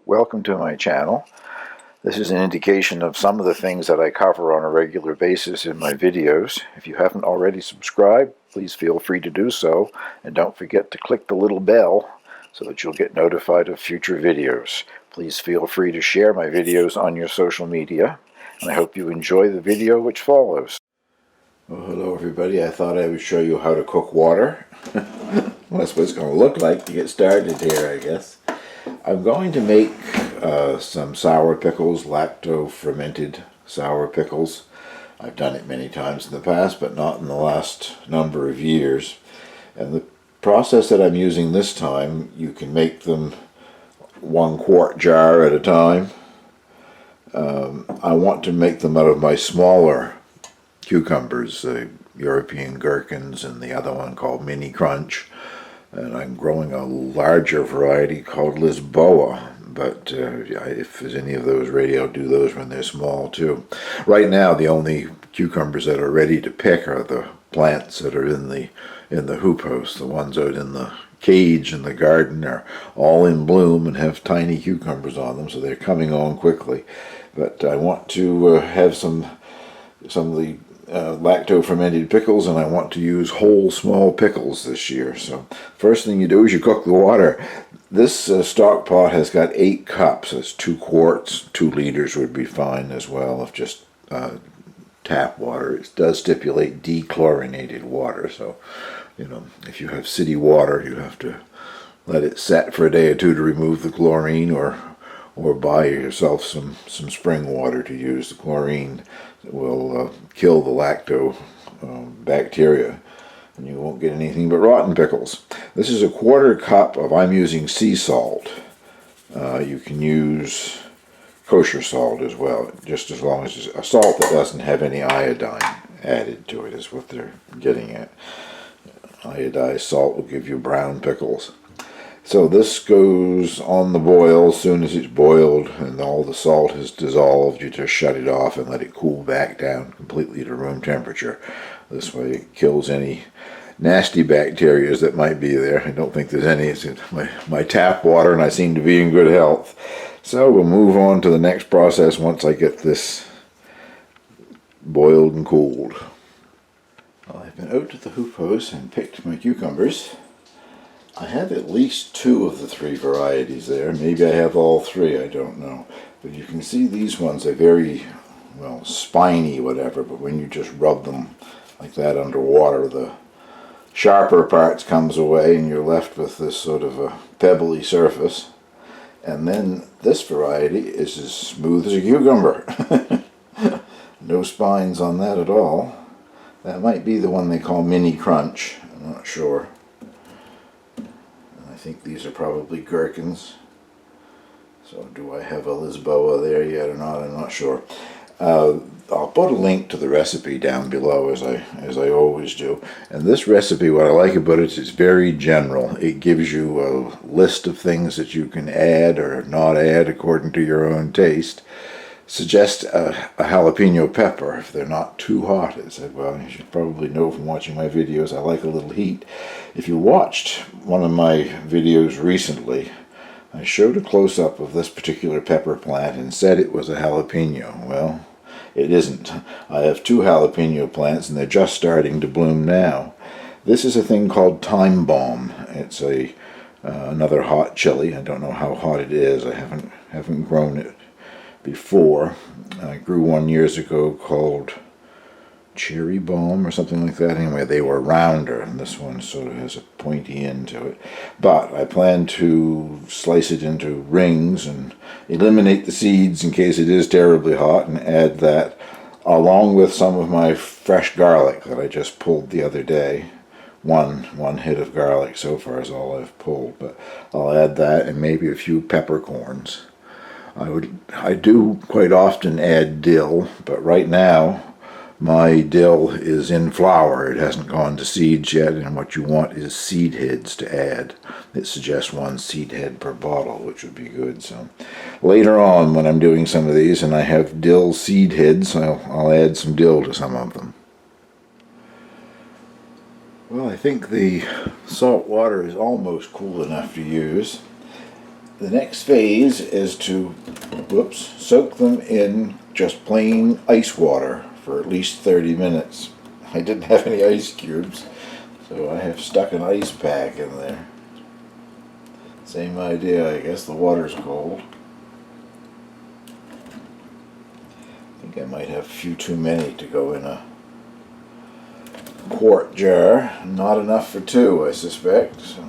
Welcome to my channel. This is an indication of some of the things that I cover on a regular basis in my videos. If you haven't already subscribed, please feel free to do so, and don't forget to click the little bell so that you'll get notified of future videos. Please feel free to share my videos on your social media, and I hope you enjoy the video which follows. Well, hello everybody. I thought I would show you how to cook water. Well, that's what it's going to look like to get started here, I guess. I'm going to make some sour pickles, Lacto Fermented Sour Pickles. I've done it many times in the past, but not in the last number of years. And the process that I'm using this time, you can make them 1 quart jar at a time. I want to make them out of my smaller cucumbers, the European gherkins and the other one called Mini Crunch. And I'm growing a larger variety called Lisboa, but if there's any of those ready, I'll do those when they're small too. Right now, the only cucumbers that are ready to pick are the plants that are in the hoop house. The ones out in the cage in the garden are all in bloom and have tiny cucumbers on them, so they're coming on quickly. But I want to have some of the lacto fermented pickles, and I want to use whole small pickles this year. So first thing you do is you cook the water. This stock pot has got 8 cups. That's 2 quarts. 2 liters would be fine as well if just tap water. It does stipulate dechlorinated water, so you know, if you have city water, you have to let it set for a day or two to remove the chlorine, or buy yourself some spring water to use. The chlorine will kill the lacto bacteria, and you won't get anything but rotten pickles. This is a 1/4 cup of, I'm using sea salt. You can use kosher salt as well, just as long as it's a salt that doesn't have any iodine added to it, is what they're getting at. Iodized salt will give you brown pickles. So this goes on the boil. As soon as it's boiled and all the salt has dissolved, you just shut it off and let it cool back down completely to room temperature. This way it kills any nasty bacteria that might be there. I don't think there's any. It's my tap water, and I seem to be in good health. So we'll move on to the next process once I get this boiled and cooled. Well, I've been out to the hoop house and picked my cucumbers. I have at least 2 of the 3 varieties there. Maybe I have all 3, I don't know. But you can see these ones are very, well, spiny, whatever, but when you just rub them like that under water, the sharper parts comes away and you're left with this sort of a pebbly surface. And then this variety is as smooth as a cucumber. No spines on that at all. That might be the one they call Mini Crunch. I'm not sure. I think these are probably gherkins. So do I have a Lisboa there yet or not? I'm not sure. I'll put a link to the recipe down below, as I always do. And this recipe, what I like about it is it's very general. It gives you a list of things that you can add or not add according to your own taste. Suggest a jalapeno pepper if they're not too hot. It said, well, you should probably know from watching my videos I like a little heat. If you watched one of my videos recently, I showed a close-up of this particular pepper plant and said it was a jalapeno. Well, it isn't. I have 2 jalapeno plants and they're just starting to bloom now. This is a thing called Time Bomb. It's another hot chili. I don't know how hot it is. I haven't grown it before. I grew one years ago called Cherry Bomb or something like that. Anyway, they were rounder, and this one sort of has a pointy end to it. But I plan to slice it into rings and eliminate the seeds in case it is terribly hot, and add that along with some of my fresh garlic that I just pulled the other day. One head of garlic so far is all I've pulled, but I'll add that and maybe a few peppercorns. I do quite often add dill, but right now my dill is in flower. It hasn't gone to seeds yet, and what you want is seed heads to add. It suggests 1 seed head per bottle, which would be good. So later on, when I'm doing some of these and I have dill seed heads, I'll add some dill to some of them. Well, I think the salt water is almost cool enough to use. The next phase is to, soak them in just plain ice water for at least 30 minutes. I didn't have any ice cubes, so I have stuck an ice pack in there. Same idea, I guess the water's cold. I think I might have a few too many to go in a quart jar. Not enough for two, I suspect. So.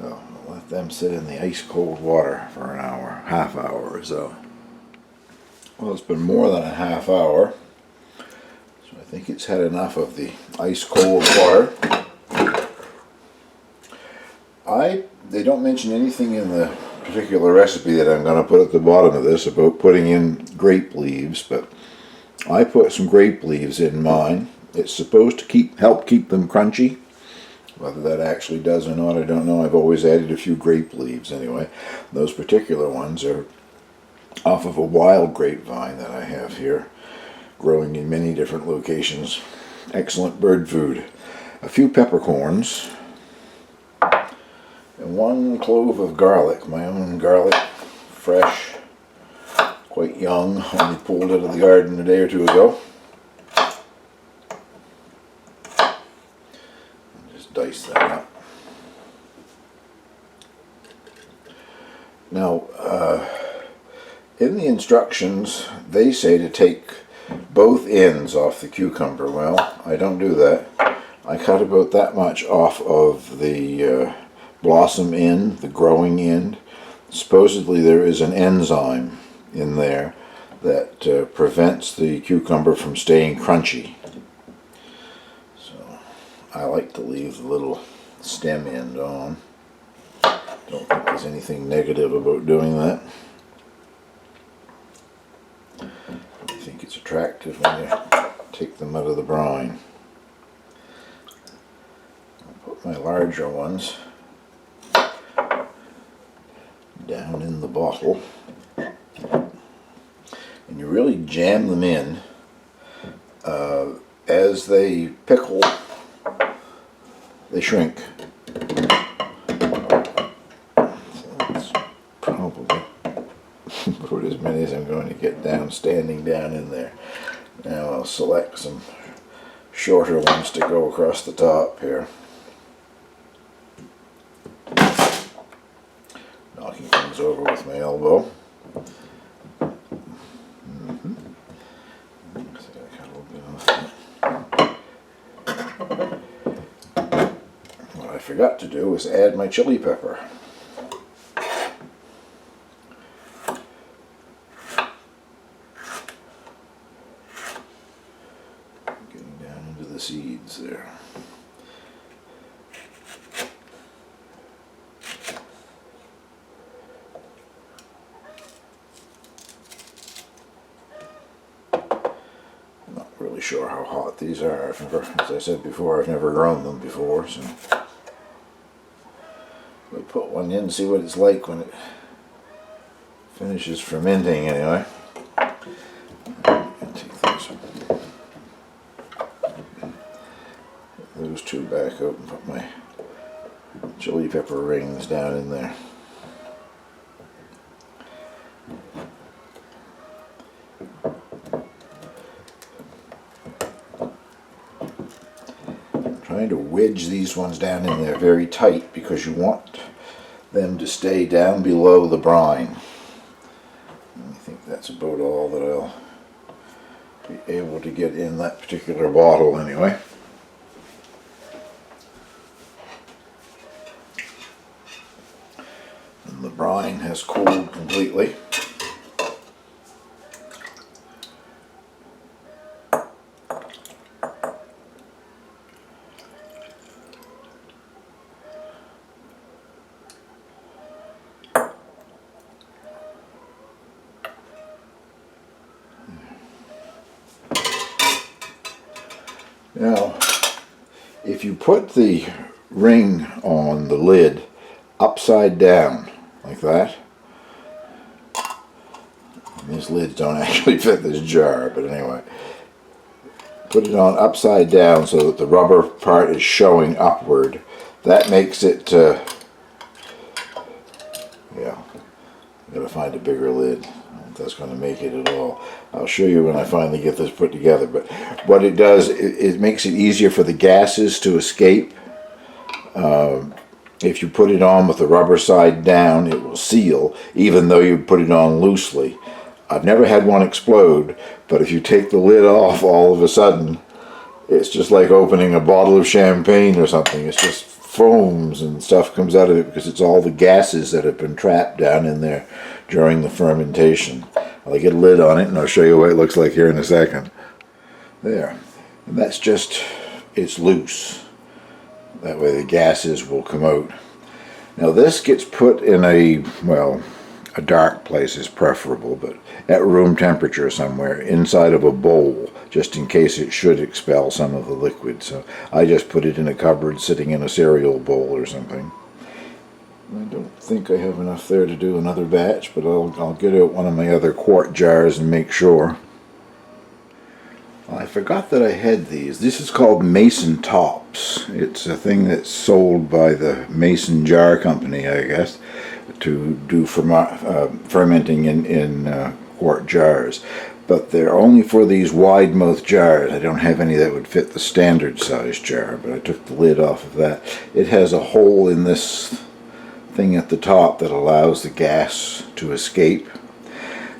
I'll let them sit in the ice cold water for an hour, half hour or so. Well, it's been more than a half hour, so I think it's had enough of the ice cold water. They don't mention anything in the particular recipe that I'm going to put at the bottom of this about putting in grape leaves, but I put some grape leaves in mine. It's supposed to help keep them crunchy. Whether that actually does or not, I don't know. I've always added a few grape leaves anyway. Those particular ones are off of a wild grapevine that I have here, growing in many different locations. Excellent bird food. A few peppercorns, and 1 clove of garlic, my own garlic, fresh, quite young, only pulled out of the garden a day or two ago. Just dice that up. Now, in the instructions, they say to take both ends off the cucumber. Well, I don't do that. I cut about that much off of the blossom end, the growing end. Supposedly there is an enzyme in there that prevents the cucumber from staying crunchy. So I like to leave the little stem end on. Don't think there's anything negative about doing that. I think it's attractive when you take them out of the brine. I'll put my larger ones down in the bottle, and you really jam them in. As they pickle, they shrink. So that's probably about as many as I'm going to get down, standing down in there. Now I'll select some shorter ones to go across the top here. Knocking things over with my elbow. What I forgot to do was add my chili pepper. Getting down into the seeds there. Really sure how hot these are. I've never, as I said before, I've never grown them before, so we'll put one in and see what it's like when it finishes fermenting anyway. Take those two back out and put my chili pepper rings down in there. Trying to wedge these ones down in there very tight because you want them to stay down below the brine. I think that's about all that I'll be able to get in that particular bottle anyway. And the brine has cooled completely. Now, if you put the ring on the lid upside down, like that, and these lids don't actually fit this jar, but anyway, put it on upside down so that the rubber part is showing upward. That makes it, yeah, I've got to find a bigger lid. I don't know if that's going to make it at all. I'll show you when I finally get this put together. But what it does, it makes it easier for the gases to escape. If you put it on with the rubber side down, it will seal, even though you put it on loosely. I've never had one explode, but if you take the lid off all of a sudden, it's just like opening a bottle of champagne or something. It's just foams and stuff comes out of it because it's all the gases that have been trapped down in there during the fermentation. I'll get a lid on it and I'll show you what it looks like here in a second. There. And that's just, it's loose. That way the gases will come out. Now this gets put in a, well, a dark place is preferable, but at room temperature somewhere inside of a bowl, just in case it should expel some of the liquid. So I just put it in a cupboard sitting in a cereal bowl or something. I don't think I have enough there to do another batch, but I'll get out one of my other quart jars and make sure. I forgot that I had these. This is called Mason Tops. It's a thing that's sold by the Mason Jar Company, I guess, to do fermenting in quart jars. But they're only for these wide mouth jars. I don't have any that would fit the standard size jar, but I took the lid off of that. It has a hole in this thing at the top that allows the gas to escape.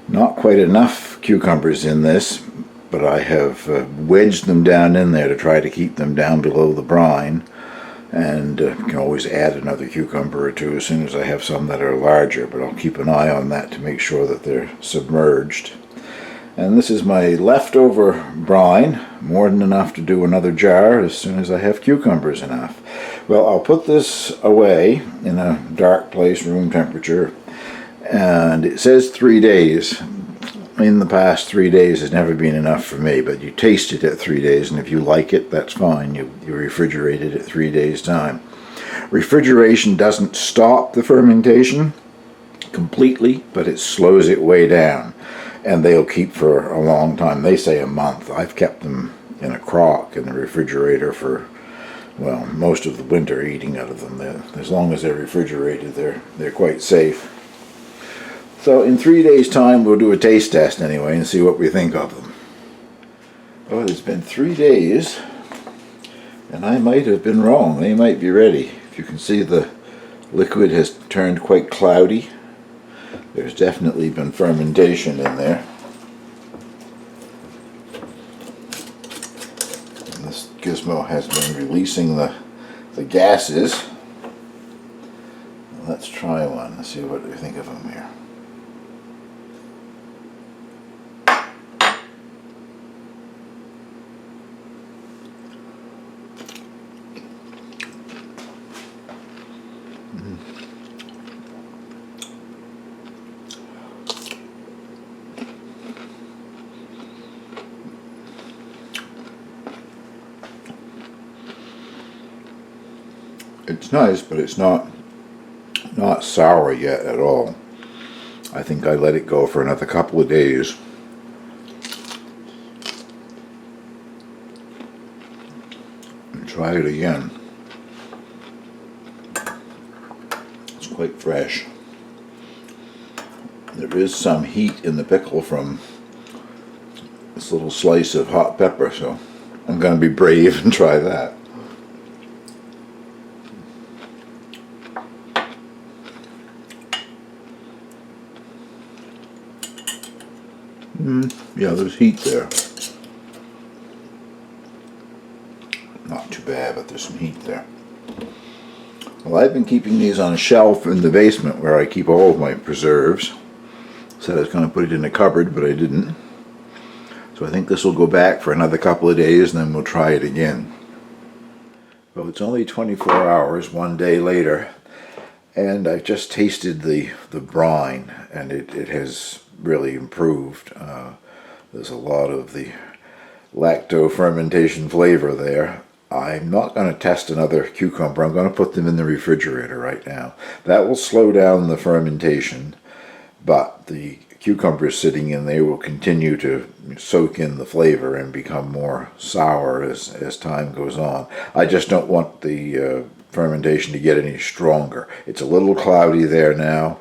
Not quite enough cucumbers in this, but I have wedged them down in there to try to keep them down below the brine. And you can always add another cucumber or two as soon as I have some that are larger, but I'll keep an eye on that to make sure that they're submerged. And this is my leftover brine, more than enough to do another jar as soon as I have cucumbers enough. Well, I'll put this away in a dark place, room temperature, and it says 3 days. In the past 3 days has never been enough for me, but you taste it at 3 days, and if you like it, that's fine. You refrigerate it at 3 days' time. Refrigeration doesn't stop the fermentation completely, but it slows it way down, and they'll keep for a long time. They say a month. I've kept them in a crock in the refrigerator for, well, most of the winter, eating out of them. As long as they're refrigerated, they're quite safe. So in 3 days' time, we'll do a taste test anyway and see what we think of them. Oh, it's been 3 days, and I might have been wrong. They might be ready. If you can see, the liquid has turned quite cloudy. There's definitely been fermentation in there. And this gizmo has been releasing the gases. Let's try one and see what we think of them here. It's nice, but it's not sour yet at all. I think I let it go for another couple of days. And try it again. It's quite fresh. There is some heat in the pickle from this little slice of hot pepper, so I'm going to be brave and try that. Yeah, there's heat there. Not too bad, but there's some heat there. Well, I've been keeping these on a shelf in the basement where I keep all of my preserves. Said I was going to put it in a cupboard, but I didn't. So I think this will go back for another couple of days, and then we'll try it again. Well, it's only 24 hours, one day later, and I've just tasted the brine, and it has really improved. There's a lot of the lacto fermentation flavor there. I'm not going to test another cucumber. I'm going to put them in the refrigerator right now. That will slow down the fermentation, but the cucumbers sitting in there will continue to soak in the flavor and become more sour as time goes on. I just don't want the fermentation to get any stronger. It's a little cloudy there now,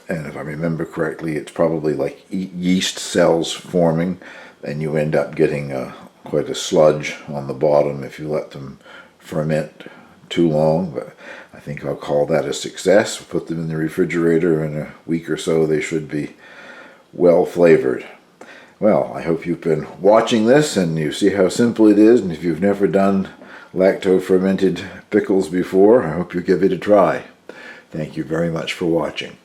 and if I remember correctly, it's probably like yeast cells forming, and you end up getting quite a sludge on the bottom if you let them ferment too long. But I think I'll call that a success. Put them in the refrigerator, in a week or so they should be well flavored. Well, I hope you've been watching this and you see how simple it is, and if you've never done lacto fermented pickles before, I hope you give it a try. Thank you very much for watching.